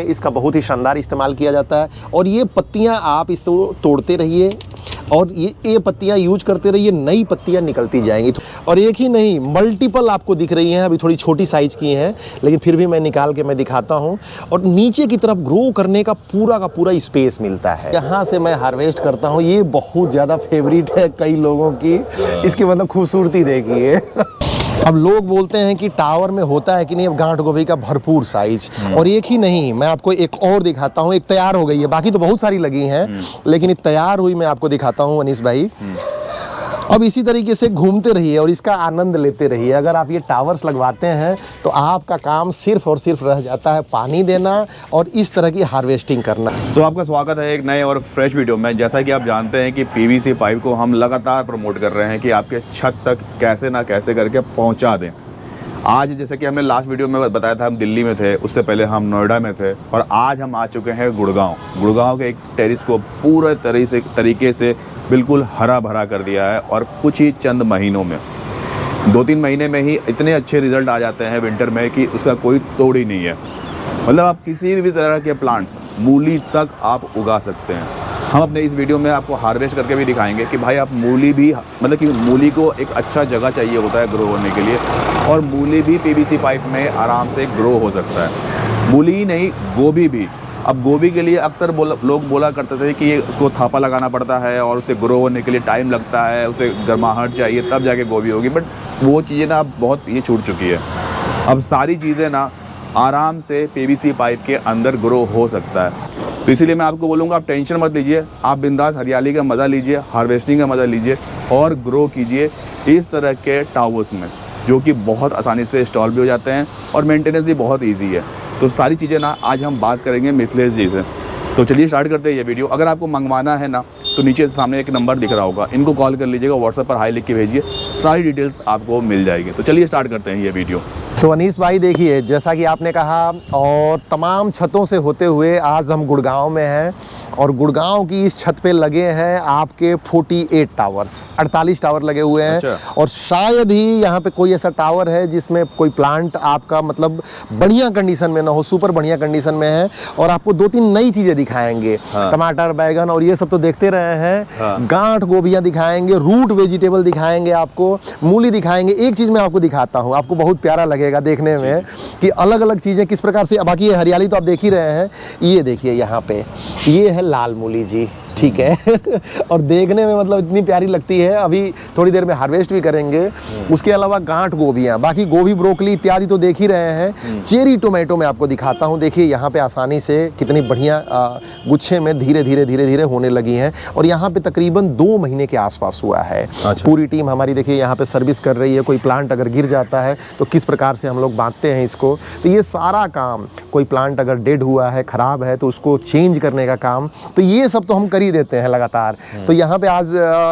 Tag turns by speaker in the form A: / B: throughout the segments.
A: इसका बहुत ही शानदार इस्तेमाल किया जाता है। और ये पत्तियां आप इसको तोड़ते रहिए और ये पत्तियां यूज करते रहिए, नई पत्तियां निकलती जाएंगी। और एक ही नहीं, मल्टीपल आपको दिख रही हैं। अभी थोड़ी छोटी साइज की हैं, लेकिन फिर भी मैं निकाल के मैं दिखाता हूं। और नीचे की तरफ ग्रो करने का पूरा स्पेस मिलता है। यहाँ से मैं हार्वेस्ट करता हूँ। ये बहुत ज़्यादा फेवरेट है कई लोगों की। इसकी मतलब खूबसूरती देखिए। अब लोग बोलते हैं कि टावर में होता है कि नहीं, अब गांठ गोभी का भरपूर साइज। और एक ही नहीं, मैं आपको एक और दिखाता हूँ। एक तैयार हो गई है, बाकी तो बहुत सारी लगी हैं, लेकिन एक तैयार हुई मैं आपको दिखाता हूँ अनीस भाई। अब इसी तरीके से घूमते रहिए और इसका आनंद लेते रहिए। अगर आप ये टावर्स लगवाते हैं तो आपका काम सिर्फ और सिर्फ रह जाता है पानी देना और इस तरह की हार्वेस्टिंग करना।
B: तो आपका स्वागत है एक नए और फ्रेश वीडियो में। जैसा कि आप जानते हैं कि पीवीसी पाइप को हम लगातार प्रमोट कर रहे हैं कि आपके छत तक कैसे ना कैसे करके पहुंचा दें। आज जैसे कि हमने लास्ट वीडियो में बताया था, हम दिल्ली में थे, उससे पहले हम नोएडा में थे, और आज हम आ चुके हैं गुड़गांव के एक टेरिस को पूरे तरीके से बिल्कुल हरा भरा कर दिया है। और कुछ ही चंद महीनों में, 2-3 महीने में ही इतने अच्छे रिजल्ट आ जाते हैं विंटर में कि उसका कोई तोड़ ही नहीं है। मतलब आप किसी भी तरह के प्लांट्स, मूली तक आप उगा सकते हैं। हम अपने इस वीडियो में आपको हार्वेस्ट करके भी दिखाएंगे कि भाई आप मूली भी, मतलब कि मूली को एक अच्छा जगह चाहिए होता है ग्रो होने के लिए, और मूली भी पीवीसी पाइप में आराम से ग्रो हो सकता है। मूली ही नहीं, गोभी भी। अब गोभी के लिए अक्सर लोग बोला करते थे कि ये उसको थापा लगाना पड़ता है और उसे ग्रो होने के लिए टाइम लगता है, उसे गर्माहट चाहिए तब जाके गोभी होगी। बट वो चीज़ें ना अब बहुत ये छूट चुकी है। अब सारी चीज़ें ना आराम से पीवीसी पाइप के अंदर ग्रो हो सकता है। तो इसीलिए मैं आपको बोलूँगा, आप टेंशन मत लीजिए, आप बिंदास हरियाली का मज़ा लीजिए, हार्वेस्टिंग का मज़ा लीजिए और ग्रो कीजिए इस तरह के टावर्स में, जो कि बहुत आसानी से इंस्टॉल भी हो जाते हैं और मेंटेनेंस भी बहुत ईजी है। तो सारी चीज़ें ना आज हम बात करेंगे मिथिलेश जी से। तो चलिए स्टार्ट करते हैं ये वीडियो। अगर आपको मंगवाना है ना, तो नीचे सामने एक नंबर दिख रहा होगा, इनको कॉल कर लीजिएगा, व्हाट्सएप पर हाई लिख के भेजिए, सारी डिटेल्स आपको मिल जाएगी। तो चलिए स्टार्ट करते हैं ये वीडियो।
A: तो अनीस भाई देखिए, जैसा कि आपने कहा, और तमाम छतों से होते हुए आज हम गुड़गांव में हैं। और गुड़गांव की इस छत पे लगे हैं आपके 48 टावर्स, 48 टावर लगे हुए हैं।
B: अच्छा।
A: और शायद ही यहाँ पे कोई ऐसा टावर है जिसमें कोई प्लांट आपका मतलब बढ़िया कंडीशन में ना हो, सुपर बढ़िया कंडीशन में है। और आपको 2-3 नई चीज़ें दिखाएंगे।
B: हाँ।
A: टमाटर, बैगन और ये सब तो देखते रहे हैं।
B: हाँ।
A: गांठ गोभियाँ दिखाएंगे, रूट वेजिटेबल दिखाएंगे, आपको मूली दिखाएंगे। एक चीज़ मैं आपको दिखाता हूँ, आपको बहुत प्यारा लगेगा देखने में कि अलग अलग चीज़ें किस प्रकार से। बाकी ये हरियाली तो आप देख ही रहे हैं। ये देखिए यहाँ पे, ये है लाल मूली जी, ठीक है। और देखने में मतलब इतनी प्यारी लगती है। अभी थोड़ी देर में हार्वेस्ट भी करेंगे। उसके अलावा गांठ गोभियाँ, बाकी गोभी, ब्रोकली इत्यादि तो देख ही रहे हैं। चेरी टोमेटो मैं आपको दिखाता हूँ। देखिए यहाँ पे आसानी से कितनी बढ़िया गुच्छे में धीरे धीरे होने लगी हैं। और यहाँ पे तकरीबन 2 महीने के आसपास हुआ है।
B: अच्छा।
A: पूरी टीम हमारी देखिए यहाँ पे सर्विस कर रही है। कोई प्लांट अगर गिर जाता है तो किस प्रकार से हम लोग बांटते हैं इसको, तो ये सारा काम, कोई प्लांट अगर डेड हुआ है, ख़राब है, तो उसको चेंज करने का काम, तो ये सब तो हम कर ही देते हैं लगातार। तो यहाँ पे आज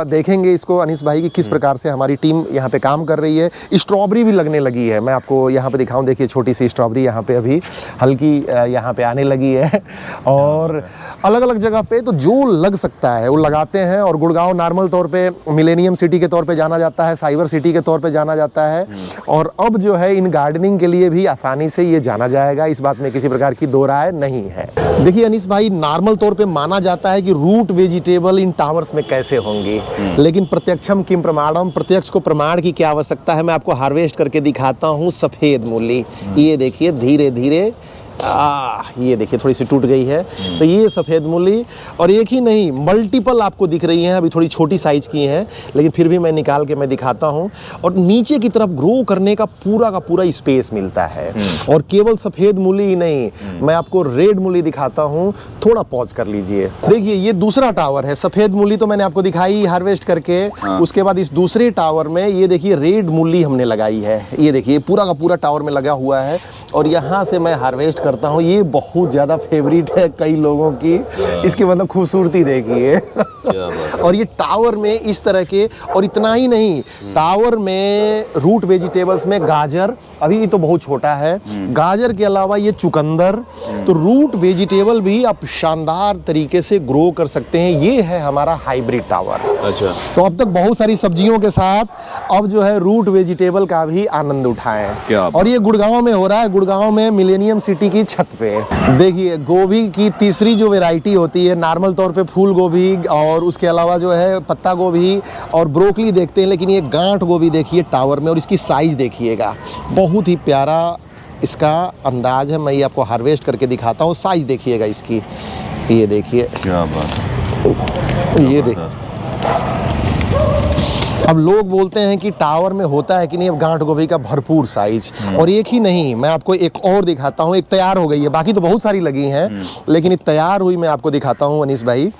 A: देखेंगे इसको अनीस भाई की किस प्रकार से हमारी टीम यहाँ पे काम कर रही है। स्ट्रॉबेरी भी लगने लगी है, मैं आपको यहाँ पे दिखाऊं। देखिए छोटी सी स्ट्रॉबेरी यहाँ पे अभी हल्की यहाँ पे आने लगी है। और अलग अलग जगह पे तो जो लग सकता है वो लगाते हैं। और गुड़गांव नॉर्मल तौर पे मिलेनियम सिटी के तौर पे जाना जाता है, साइबर सिटी के तौर पे जाना जाता है। और अब जो है इन गार्डनिंग के लिए भी आसानी से ये जाना जाएगा, इस बात में किसी प्रकार की दो राय नहीं है। देखिए अनीस भाई, नॉर्मल तौर पे माना जाता है कि रूट वेजिटेबल इन टावर्स में कैसे होंगे, लेकिन प्रत्यक्षम किम प्रमाणम, प्रत्यक्ष को प्रमाण की क्या आवश्यकता है। मैं आपको हार्वेस्ट करके दिखाता हूँ सफ़ेद मूली। ये देखिए धीरे धीरे ये देखिए थोड़ी सी टूट गई है। तो ये सफ़ेद मूली, और एक ही नहीं, मल्टीपल आपको दिख रही हैं। अभी थोड़ी छोटी साइज की हैं, लेकिन फिर भी मैं निकाल के मैं दिखाता हूँ। और नीचे की तरफ ग्रो करने का पूरा स्पेस मिलता है। और केवल सफ़ेद मूली ही नहीं, मैं आपको रेड मूली दिखाता हूँ। थोड़ा पॉज कर लीजिए। देखिए ये दूसरा टावर है। सफ़ेद मूली तो मैंने आपको दिखाई हार्वेस्ट करके। उसके बाद इस दूसरे टावर में ये देखिए रेड मूली हमने लगाई है। ये देखिए पूरा का पूरा टावर में लगा हुआ है। और यहाँ से मैं हार्वेस्ट करता हूँ। ये बहुत ज़्यादा फेवरेट है कई लोगों की। इसकी मतलब खूबसूरती देखिए।
B: क्या बात है।
A: और ये टावर में इस तरह के, और इतना ही नहीं, टावर में रूट वेजिटेबल्स में गाजर, अभी तो बहुत छोटा है, गाजर के अलावा ये चुकंदर, तो रूट वेजिटेबल भी आप शानदार तरीके से ग्रो कर सकते हैं। ये है हमारा हाइब्रिड टावर।
B: अच्छा,
A: तो अब तक बहुत सारी सब्जियों के साथ अब जो है रूट वेजिटेबल का भी आनंद उठाएं।
B: क्या बात।
A: और ये गुड़गांव में हो रहा है, गुड़गांव में मिलेनियम सिटी की छत पे। देखिए गोभी की तीसरी जो वैरायटी होती है, नॉर्मल तौर पे फूल गोभी और उसके अलावा जो है पत्ता गोभी और ब्रोकली देखते हैं, लेकिन ये गांठ गोभी देखिए टावर में, और इसकी साइज देखिएगा, बहुत ही प्यारा इसका अंदाज है। मैं ये आपको हार्वेस्ट करके दिखाता हूँ, साइज देखिएगा इसकी, ये देखिए,
B: क्या बात है।
A: ये देखिए। अब लोग बोलते हैं कि टावर में होता है कि नहीं, अब गांठ गोभी का भरपूर साइज, और एक ही नहीं, मैं आपको एक और दिखाता हूँ। एक तैयार हो गई है, बाकी तो बहुत सारी लगी हैं, लेकिन एक तैयार हुई मैं आपको दिखाता हूँ अनीस भाई।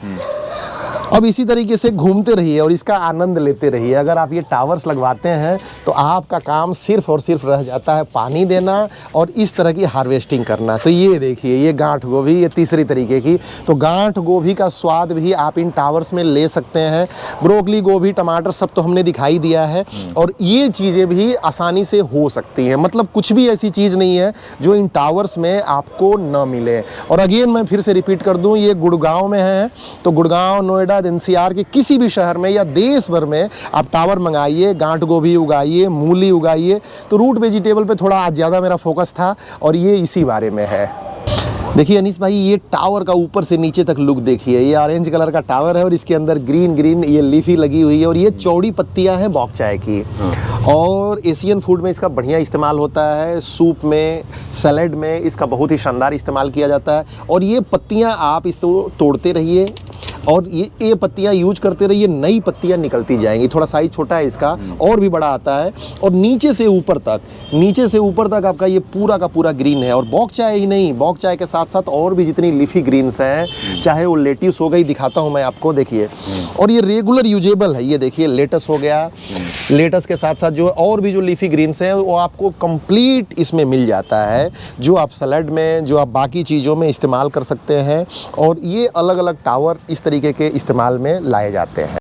A: अब इसी तरीके से घूमते रहिए और इसका आनंद लेते रहिए। अगर आप ये टावर्स लगवाते हैं तो आपका काम सिर्फ और सिर्फ रह जाता है पानी देना और इस तरह की हार्वेस्टिंग करना। तो ये देखिए, ये गांठ गोभी, ये तीसरी तरीके की, तो गांठ गोभी का स्वाद भी आप इन टावर्स में ले सकते हैं। ब्रोकली, गोभी, टमाटर सब तो हमने दिखाई दिया है, और ये चीज़ें भी आसानी से हो सकती हैं। मतलब कुछ भी ऐसी चीज़ नहीं है जो इन टावर्स में आपको न मिले। और अगेन मैं फिर से रिपीट कर दूं, ये गुड़गांव में है, तो गुड़गांव, नोएडा, एनसीआर के किसी भी शहर में या देश भर में आप टावर मंगाइए, गांठ गोभी उगाइए, मूली उगाइए। तो रूट वेजिटेबल पे थोड़ा आज ज़्यादा मेरा फोकस था और ये इसी बारे में है। देखिए अनीस भाई, ये टावर का ऊपर से नीचे तक लुक देखिए। ये ऑरेंज कलर का टावर है और इसके अंदर ग्रीन ग्रीन ये लीफी लगी हुई है, और ये चौड़ी पत्तियां हैं बॉक चाय की। और एशियन फूड में इसका बढ़िया इस्तेमाल होता है, सूप में, सैलेड में इसका बहुत ही शानदार इस्तेमाल किया जाता है। और ये पत्तियां आप इसको तोड़ते रहिए और ये पत्तियां यूज करते रहिए, नई पत्तियां निकलती जाएंगी। थोड़ा साइज छोटा है इसका, और भी बड़ा आता है। और नीचे से ऊपर तक आपका ये पूरा का पूरा ग्रीन है। और बॉक चाय ही नहीं, बॉक चाय के साथ साथ और भी जितनी लीफी ग्रीन्स हैं, चाहे वो लेट्यूस हो गई, दिखाता हूं मैं आपको, देखिए। और ये रेगुलर यूजेबल है, ये देखिए लेटस हो गया, लेटस के साथ साथ जो और भी जो लीफी ग्रीन्स हैं वो आपको कंप्लीट इसमें मिल जाता है, जो आप सलाद में, जो आप बाकी चीज़ों में इस्तेमाल कर सकते हैं। और ये अलग अलग टावर इस तरीके के इस्तेमाल में लाए जाते हैं।